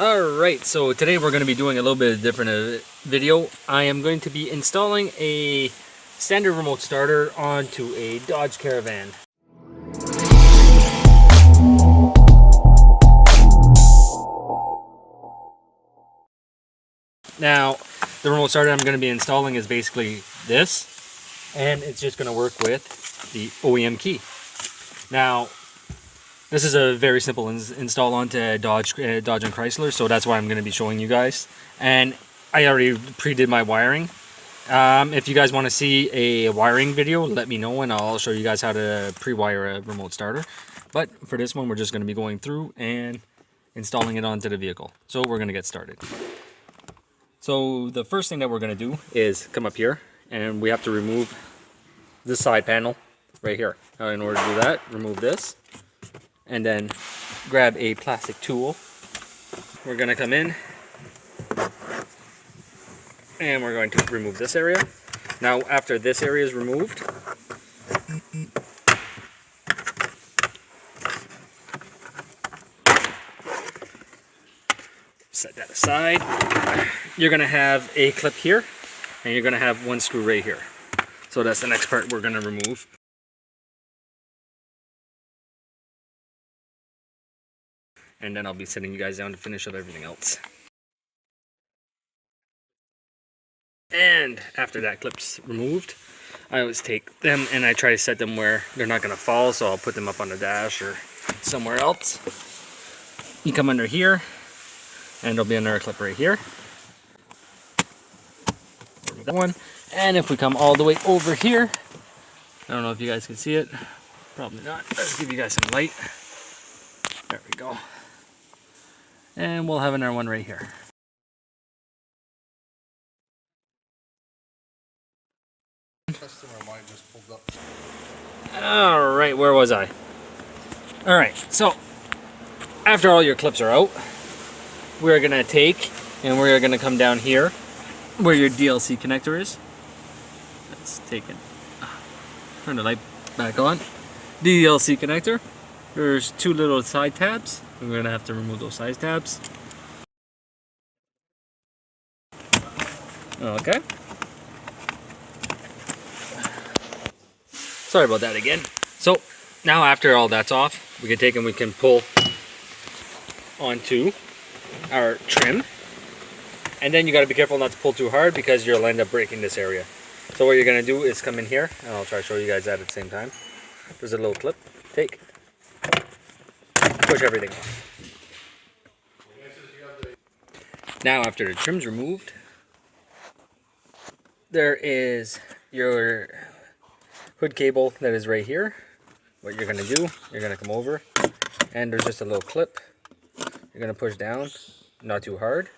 Alright, so today we're going to be doing a little bit of different video. I am going to be installing a standard remote starter onto a Dodge Caravan. Now, the remote starter I'm going to be installing is basically this, and it's just going to work with the OEM key. Now, this is a very simple install onto Dodge and Chrysler, so that's why I'm going to be showing you guys. And I already pre-did my wiring. If you guys want to see a wiring video, let me know and I'll show you guys how to pre-wire a remote starter. But for this one, we're just going to be going through and installing it onto the vehicle. So we're going to get started. So the first thing that we're going to do is come up here and we have to remove this side panel right here. In order to do that, remove this. And then grab a plastic tool. We're going to come in and we're going to remove this area. Now after this area is removed, set that aside. You're going to have a clip here and you're going to have one screw right here. So that's the next part we're going to remove. And then I'll be sitting you guys down to finish up everything else. And after that clip's removed, I always take them and I try to set them where they're not going to fall, so I'll put them up on the dash or somewhere else. You come under here, and there'll be another clip right here. Remove that one. And if we come all the way over here, I don't know if you guys can see it. Probably not. Let's give you guys some light. There we go. And we'll have another one right here. Alright, where was I? Alright, so after all your clips are out, we're going to take and we're going to come down here where your DLC connector is. Let's take it. Turn the light back on. DLC connector. There's two little side tabs. We're going to have to remove those side tabs. Okay. Sorry about that again. So now after all that's off, we can take and we can pull onto our trim. And then you got to be careful not to pull too hard because you'll end up breaking this area. So what you're going to do is come in here, and I'll try to show you guys that at the same time. There's a little clip. Take. Push everything off. Now after the trim's removed, there is your hood cable that is right here. What you're going to do, you're going to come over and there's just a little clip. You're going to push down, not too hard,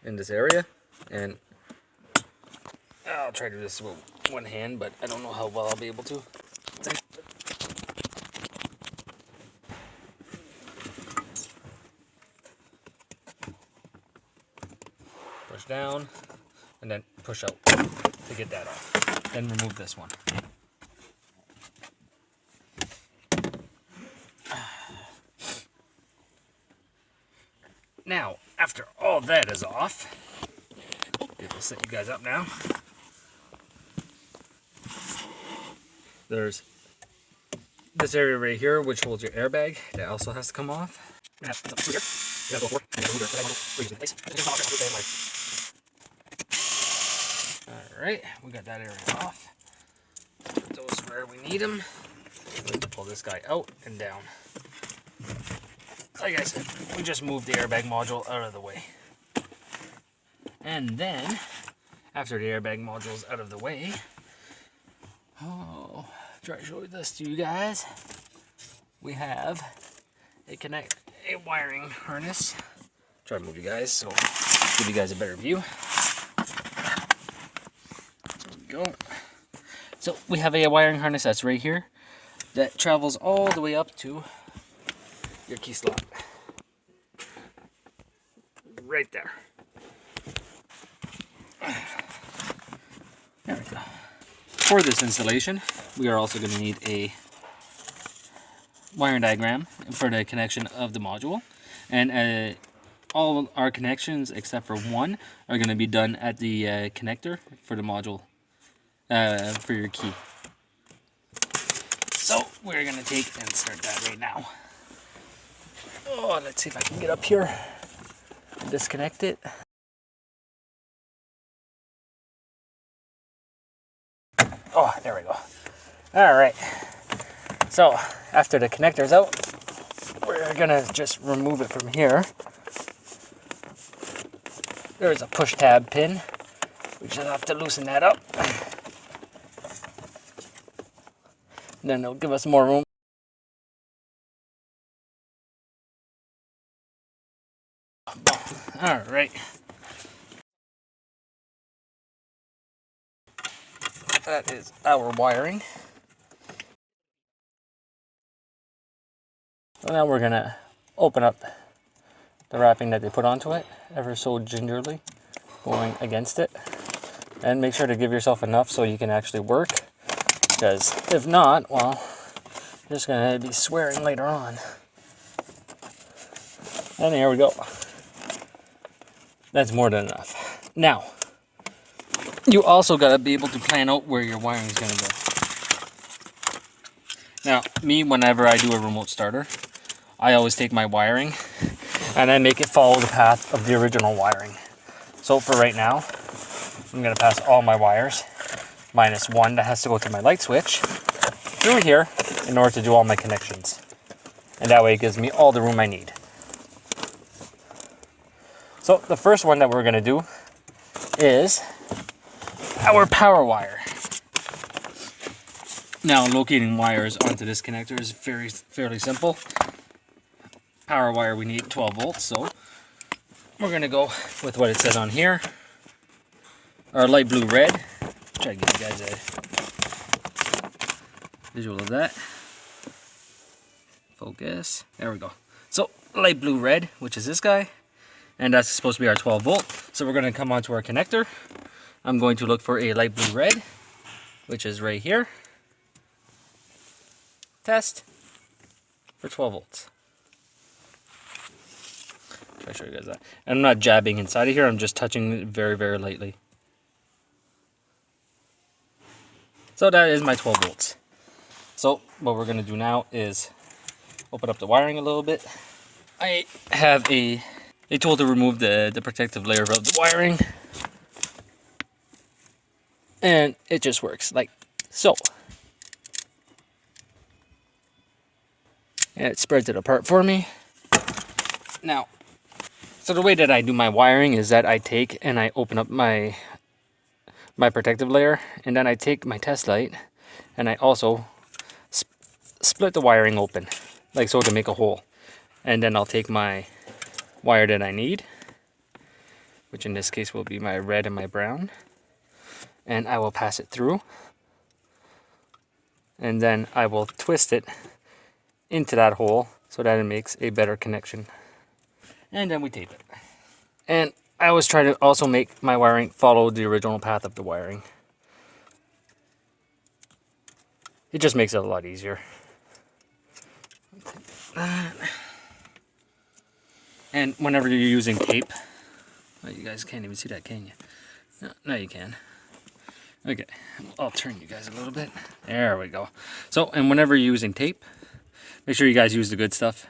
in this area. And I'll try to do this with one hand, but I don't know how well I'll be able to. Push down and then push out to get that off. Then remove this one. Now, after all that is off, we'll set you guys up now. There's this area right here which holds your airbag that also has to come off. Alright, we got that area off. Put those where we need them. We have to pull this guy out and down. Like I said, we just moved the airbag module out of the way. And then, after the airbag module is out of the way, try to show this to you guys. We have a wiring harness. Try to move you guys so give you guys a better view. There we go. So we have a wiring harness that's right here that travels all the way up to your key slot. Right there. There we go. For this installation, we are also going to need a wiring diagram for the connection of the module and a all our connections except for one are going to be done at the connector for the module for your key. So we're going to take and start that right now. Oh, let's see if I can get up here and disconnect it. Oh, there we go. All right. So after the connector's out, we're gonna just remove it from here. There's a push tab pin. We just have to loosen that up. And then it'll give us more room. All right. That is our wiring. So now we're gonna open up the wrapping that they put onto it, ever so gingerly, going against it. And make sure to give yourself enough so you can actually work, because if not, well, you're just gonna be swearing later on. And here we go. That's more than enough. Now, you also gotta be able to plan out where your wiring is gonna go. Now, me, whenever I do a remote starter, I always take my wiring and I make it follow the path of the original wiring. So for right now, I'm gonna pass all my wires, minus one that has to go to my light switch, through here in order to do all my connections. And that way it gives me all the room I need. So the first one that we're gonna do is our power wire. Now, locating wires onto this connector is fairly simple. Power wire, we need 12 volts, so we're gonna go with what it says on here. Our light blue red. Try to give you guys a visual of that. Focus. There we go. So light blue red, which is this guy, and that's supposed to be our 12 volt. So we're gonna come onto our connector. I'm going to look for a light blue red, which is right here. Test for 12 volts. Try to show you guys that. And I'm not jabbing inside of here, I'm just touching it very, very lightly. So that is my 12 volts. So what we're gonna do now is open up the wiring a little bit. I have a tool to remove the protective layer of the wiring. And it just works like so. And it spreads it apart for me. Now, so the way that I do my wiring is that I take and I open up my protective layer, and then I take my test light and I also split the wiring open, like so, to make a hole. And then I'll take my wire that I need, which in this case will be my red and my brown, and I will pass it through, and then I will twist it into that hole so that it makes a better connection. And then we tape it. And I always try to also make my wiring follow the original path of the wiring. It just makes it a lot easier. And whenever you're using tape, well, you guys can't even see that, can you? No, now you can. Okay, I'll turn you guys a little bit. There we go. So, and whenever you're using tape, make sure you guys use the good stuff.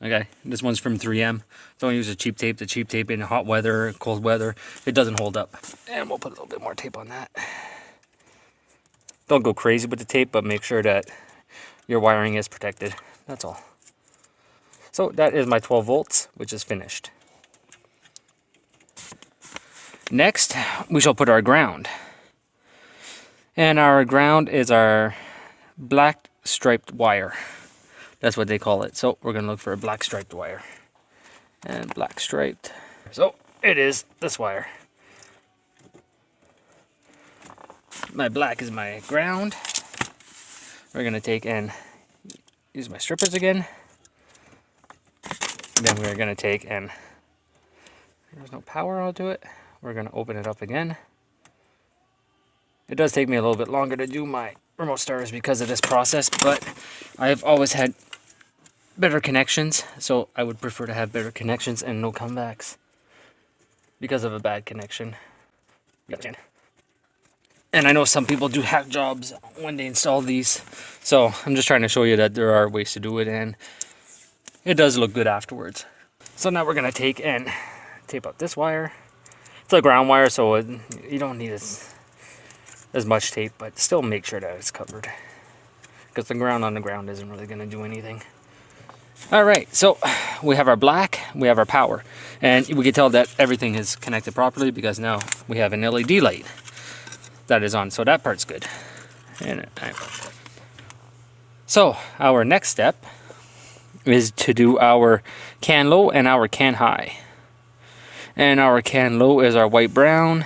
Okay, this one's from 3M. Don't use a cheap tape. The cheap tape in hot weather, cold weather, it doesn't hold up. And we'll put a little bit more tape on that. Don't go crazy with the tape, but make sure that your wiring is protected. That's all. So that is my 12 volts, which is finished. Next, we shall put our ground. And our ground is our black striped wire. That's what they call it. So we're gonna look for a black striped wire. And black striped. So it is this wire. My black is my ground. We're gonna take and use my strippers again. And then we're gonna take and, there's no power onto it. We're gonna open it up again. It does take me a little bit longer to do my remote starters because of this process, but I've always had better connections. So I would prefer to have better connections and no comebacks because of a bad connection. And I know some people do hack jobs when they install these. So I'm just trying to show you that there are ways to do it, and it does look good afterwards. So now we're going to take and tape up this wire. It's a ground wire, so you don't need as much tape, but still make sure that it's covered, because the ground on the ground isn't really going to do anything. All right, so we have our black, we have our power, and we can tell that everything is connected properly because now we have an LED light that is on, so that part's good. So our next step is to do our can low and our can high. And our can low is our white brown.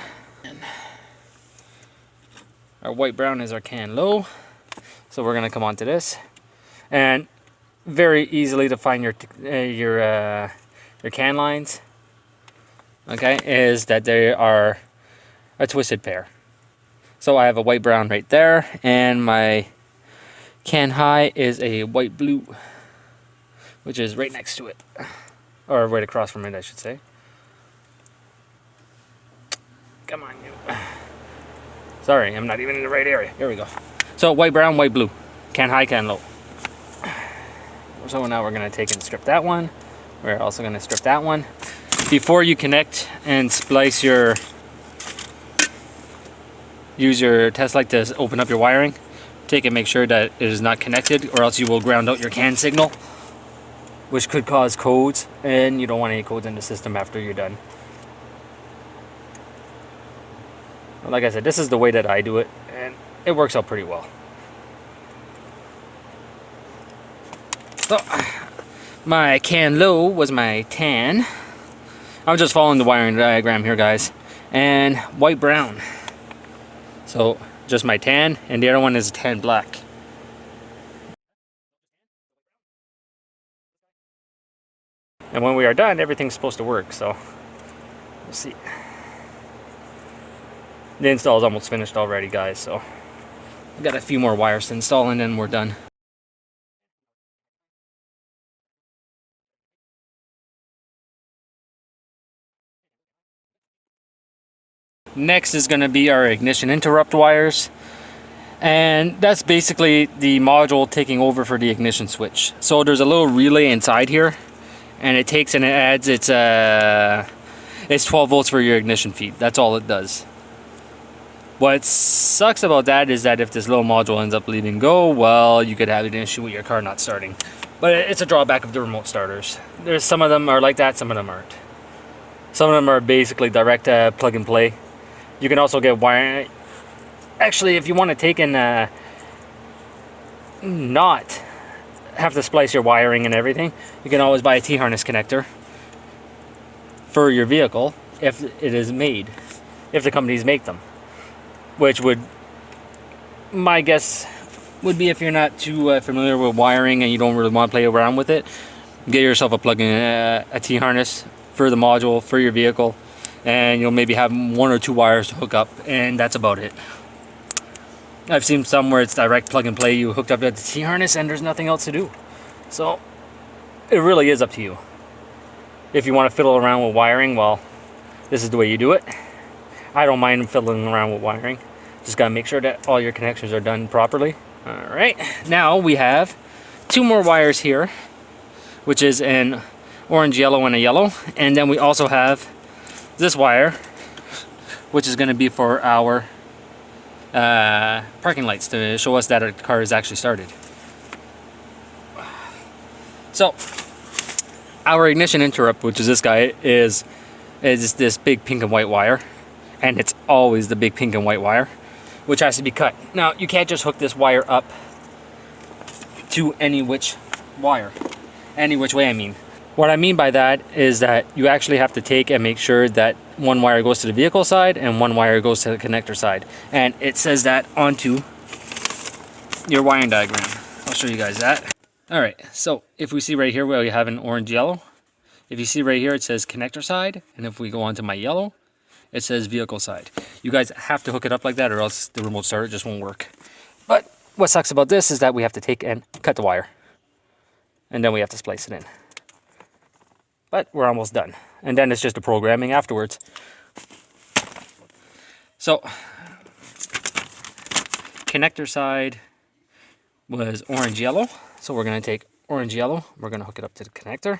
Our white brown is our can low. So we're gonna come onto this, and very easily to find your can lines, okay, is that they are a twisted pair. So I have a white brown right there, and my can high is a white blue, which is right next to it, or right across from it, I should say. Come on, you. Sorry, I'm not even in the right area. Here we go. So white brown, white blue, can high, can low. So now we're going to take and strip that one. We're also going to strip that one. Before you connect and splice use your test light to open up your wiring, take and make sure that it is not connected, or else you will ground out your can signal, which could cause codes, and you don't want any codes in the system after you're done. Like I said, this is the way that I do it, and it works out pretty well. So my can low was my tan. I'm just following the wiring diagram here, guys. And white brown. So just my tan, and the other one is tan black. And when we are done, everything's supposed to work, so we'll see. The install is almost finished already, guys, so I've got a few more wires to install and then we're done. Next is going to be our ignition interrupt wires, and that's basically the module taking over for the ignition switch. So there's a little relay inside here, and it takes and it adds it's 12 volts for your ignition feed. That's all it does. What sucks about that is that if this little module ends up leaving go, well, you could have an issue with your car not starting. But it's a drawback of the remote starters. There's some of them are like that, some of them aren't. Some of them are basically direct plug and play. You can also get wire. Actually, if you want to take and not have to splice your wiring and everything, you can always buy a T-harness connector for your vehicle if it is made, if the companies make them. Which would, my guess would be, if you're not too familiar with wiring and you don't really want to play around with it, get yourself a plug-in, a T-harness for the module for your vehicle, and you'll maybe have 1 or 2 wires to hook up, and that's about it. I've seen some where it's direct plug and play. You hooked up to the T-harness and there's nothing else to do. So it really is up to you. If you want to fiddle around with wiring, well, this is the way you do it. I don't mind fiddling around with wiring. Just gotta make sure that all your connections are done properly. All right, now we have 2 more wires here, which is an orange, yellow, and a yellow. And then we also have this wire, which is gonna be for our parking lights to show us that our car is actually started. So our ignition interrupt, which is this guy, is this big pink and white wire. And it's always the big pink and white wire, which has to be cut. Now, you can't just hook this wire up to any which wire. Any which way, I mean. What I mean by that is that you actually have to take and make sure that one wire goes to the vehicle side and one wire goes to the connector side. And it says that onto your wiring diagram. I'll show you guys that. All right, so if we see right here where we have an orange yellow, if you see right here, it says connector side. And if we go on to my yellow, it says vehicle side. You guys have to hook it up like that, or else the remote starter just won't work. But what sucks about this is that we have to take and cut the wire. and then we have to splice it in. But we're almost done. And then it's just the programming afterwards. So, connector side was orange yellow. So we're going to take orange yellow, we're going to hook it up to the connector.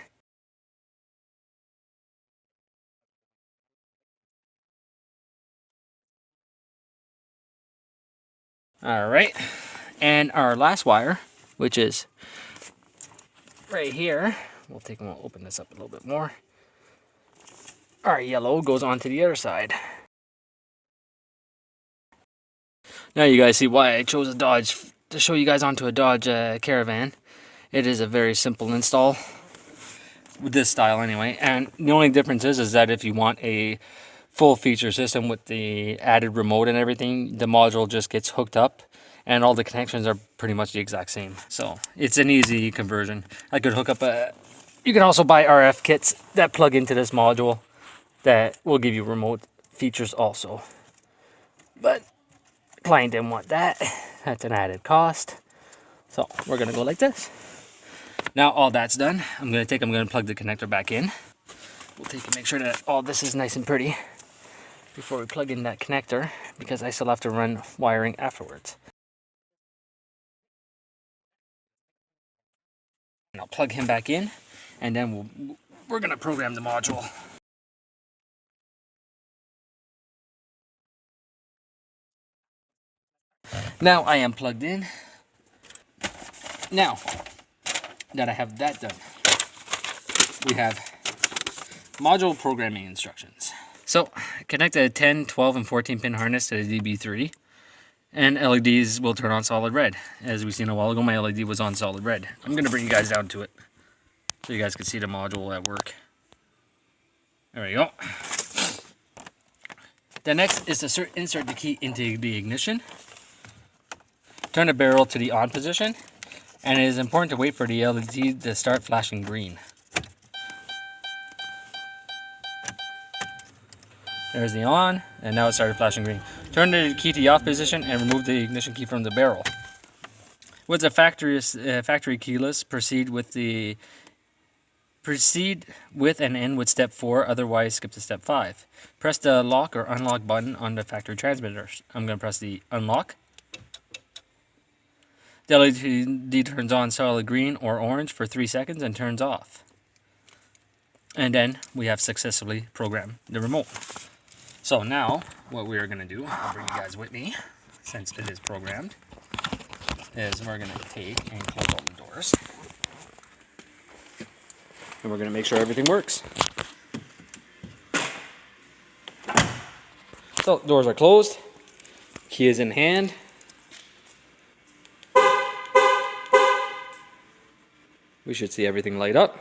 Alright, and our last wire, which is right here, we'll open this up a little bit more. Our yellow goes onto the other side. Now you guys see why I chose a Dodge, to show you guys onto a Dodge Caravan. It is a very simple install, with this style anyway, and the only difference is that if you want a full feature system with the added remote and everything, the module just gets hooked up and all the connections are pretty much the exact same. So it's an easy conversion. I could hook up you can also buy RF kits that plug into this module that will give you remote features also. But client didn't want that. That's an added cost. So we're gonna go like this. Now all that's done, I'm gonna plug the connector back in. We'll take and make sure that all this is nice and pretty before we plug in that connector, because I still have to run wiring afterwards. And I'll plug him back in, and then we're gonna program the module. Now I am plugged in. Now that I have that done, we have module programming instructions. So connect a 10, 12, and 14 pin harness to the DB3, and LEDs will turn on solid red. As we seen a while ago, my LED was on solid red. I'm going to bring you guys down to it so you guys can see the module at work. There we go. The next is to insert the key into the ignition. Turn the barrel to the on position, and it is important to wait for the LED to start flashing green. There's the on, and now it started flashing green. Turn the key to the off position and remove the ignition key from the barrel. With the factory keyless, proceed with and end with step 4, otherwise skip to step 5. Press the lock or unlock button on the factory transmitters. I'm going to press the unlock. The LED turns on solid green or orange for 3 seconds and turns off. And then we have successfully programmed the remote. So now, what we are going to do, I'll bring you guys with me, since it is programmed, is we're going to take and close all the doors. And we're going to make sure everything works. So, doors are closed. Key is in hand. We should see everything light up.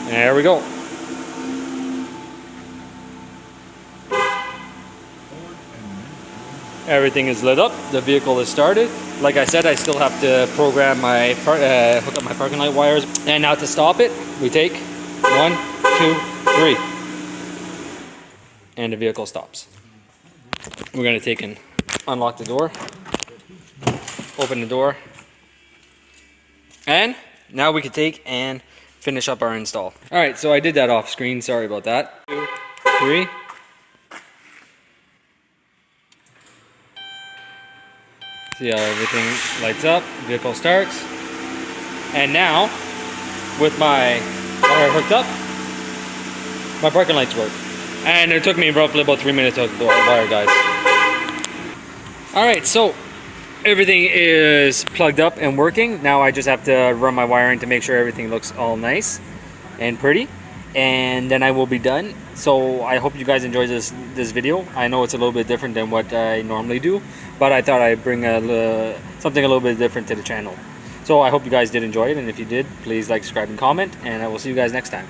There we go. Everything is lit up. The vehicle is started. Like I said, I still have to program my hook up my parking light wires. And now to stop it, we take 1, 2, 3, and the vehicle stops. We're going to take and unlock the door, open the door, and now we can take and finish up our install. Alright, so I did that off screen, sorry about that. 2, 3. See how everything lights up, vehicle starts. And now, with my wire hooked up, my parking lights work. And it took me roughly about 3 minutes to hook the wire, guys. Alright, so everything is plugged up and working. Now I just have to run my wiring to make sure everything looks all nice and pretty, and then I will be done. So I hope you guys enjoyed this video. I know it's a little bit different than what I normally do, but I thought I'd bring something a little bit different to the channel. So I hope you guys did enjoy it, and if you did, please like, subscribe, and comment, and I will see you guys next time.